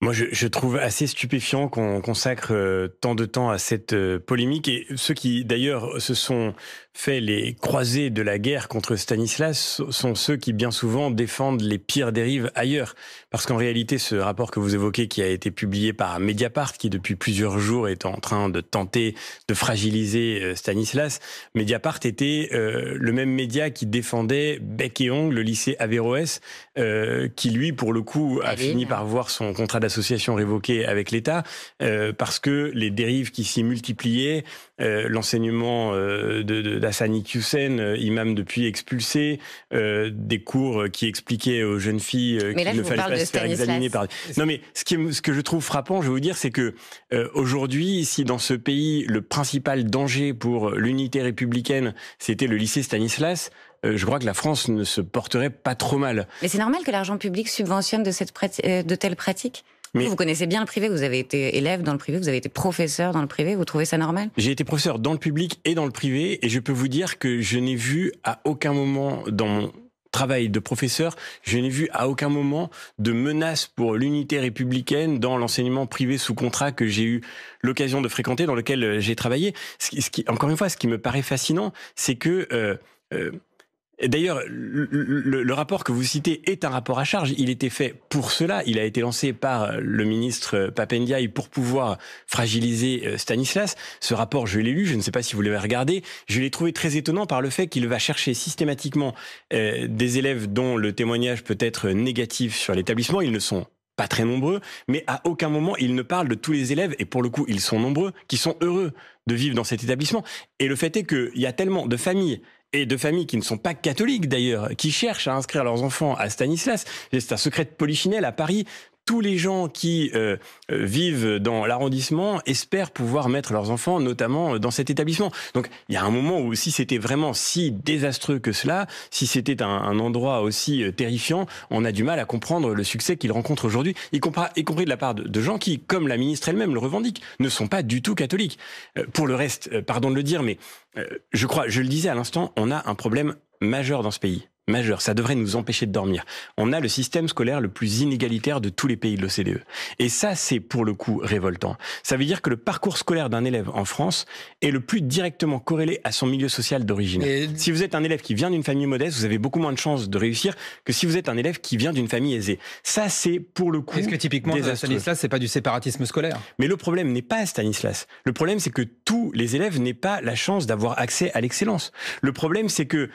Moi, je trouve assez stupéfiant qu'on consacre tant de temps à cette polémique. Et ceux qui, d'ailleurs, se sont fait les croisés de la guerre contre Stanislas sont ceux qui, bien souvent, défendent les pires dérives ailleurs. Parce qu'en réalité, ce rapport que vous évoquez, qui a été publié par Mediapart, qui depuis plusieurs jours est en train de tenter de fragiliser Stanislas, Mediapart était le même média qui défendait bec et ongle le lycée Averroès, qui, lui, pour le coup, a fini par voir son contrat d'association révoqué avec l'État, parce que les dérives qui s'y multipliaient, l'enseignement d'Hassani Hussein, imam depuis expulsé, des cours qui expliquaient aux jeunes filles qu'il ne fallait pas se faire examiner par... Non mais ce que je trouve frappant, je vais vous dire, c'est que aujourd'hui, si dans ce pays, le principal danger pour l'unité républicaine, c'était le lycée Stanislas, je crois que la France ne se porterait pas trop mal. Mais c'est normal que l'argent public subventionne de telles pratiques ? Mais vous connaissez bien le privé, vous avez été élève dans le privé, vous avez été professeur dans le privé, vous trouvez ça normal ? J'ai été professeur dans le public et dans le privé, et je peux vous dire que je n'ai vu à aucun moment dans mon travail de professeur, je n'ai vu à aucun moment de menace pour l'unité républicaine dans l'enseignement privé sous contrat que j'ai eu l'occasion de fréquenter, dans lequel j'ai travaillé. Encore une fois, ce qui me paraît fascinant, c'est que... D'ailleurs, le rapport que vous citez est un rapport à charge. Il était fait pour cela. Il a été lancé par le ministre Pap Ndiaye pour pouvoir fragiliser Stanislas. Ce rapport, je l'ai lu. Je ne sais pas si vous l'avez regardé. Je l'ai trouvé très étonnant par le fait qu'il va chercher systématiquement des élèves dont le témoignage peut être négatif sur l'établissement. Ils ne sont pas très nombreux, mais à aucun moment il ne parle de tous les élèves, et pour le coup ils sont nombreux, qui sont heureux de vivre dans cet établissement. Et le fait est qu'il y a tellement de familles, et de familles qui ne sont pas catholiques d'ailleurs, qui cherchent à inscrire leurs enfants à Stanislas. C'est un secret de polichinelle à Paris. Tous les gens qui vivent dans l'arrondissement espèrent pouvoir mettre leurs enfants, notamment dans cet établissement. Donc, il y a un moment où, si c'était vraiment si désastreux que cela, si c'était un endroit aussi terrifiant, on a du mal à comprendre le succès qu'il rencontre aujourd'hui, y compris de la part de gens qui, comme la ministre elle-même le revendique, ne sont pas du tout catholiques. Pour le reste, pardon de le dire, mais je le disais à l'instant, on a un problème majeur dans ce pays. Majeur, ça devrait nous empêcher de dormir. On a le système scolaire le plus inégalitaire de tous les pays de l'OCDE. Et ça, c'est pour le coup révoltant. Ça veut dire que le parcours scolaire d'un élève en France est le plus directement corrélé à son milieu social d'origine. Si vous êtes un élève qui vient d'une famille modeste, vous avez beaucoup moins de chances de réussir que si vous êtes un élève qui vient d'une famille aisée. Ça, c'est pour le coup Est-ce que typiquement, Stanislas, c'est pas du séparatisme scolaire ? Mais le problème n'est pas Stanislas. Le problème, c'est que tous les élèves n'aient pas la chance d'avoir accès à l'excellence. Le problème, c'est que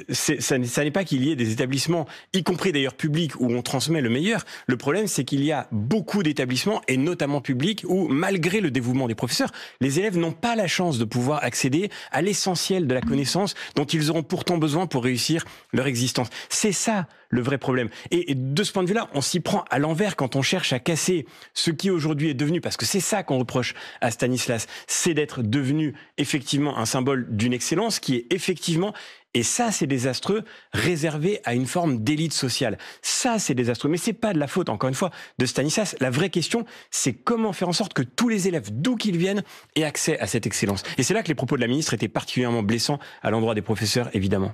ça n'est pas qu'il y ait des établissements, y compris d'ailleurs publics, où on transmet le meilleur. Le problème, c'est qu'il y a beaucoup d'établissements, et notamment publics, où, malgré le dévouement des professeurs, les élèves n'ont pas la chance de pouvoir accéder à l'essentiel de la connaissance dont ils auront pourtant besoin pour réussir leur existence. C'est ça le vrai problème. Et de ce point de vue-là, on s'y prend à l'envers quand on cherche à casser ce qui aujourd'hui est devenu, parce que c'est ça qu'on reproche à Stanislas, c'est d'être devenu effectivement un symbole d'une excellence qui est effectivement, et ça c'est désastreux, réservé à une forme d'élite sociale. Ça c'est désastreux, mais c'est pas de la faute, encore une fois, de Stanislas. La vraie question, c'est comment faire en sorte que tous les élèves, d'où qu'ils viennent, aient accès à cette excellence. Et c'est là que les propos de la ministre étaient particulièrement blessants à l'endroit des professeurs, évidemment.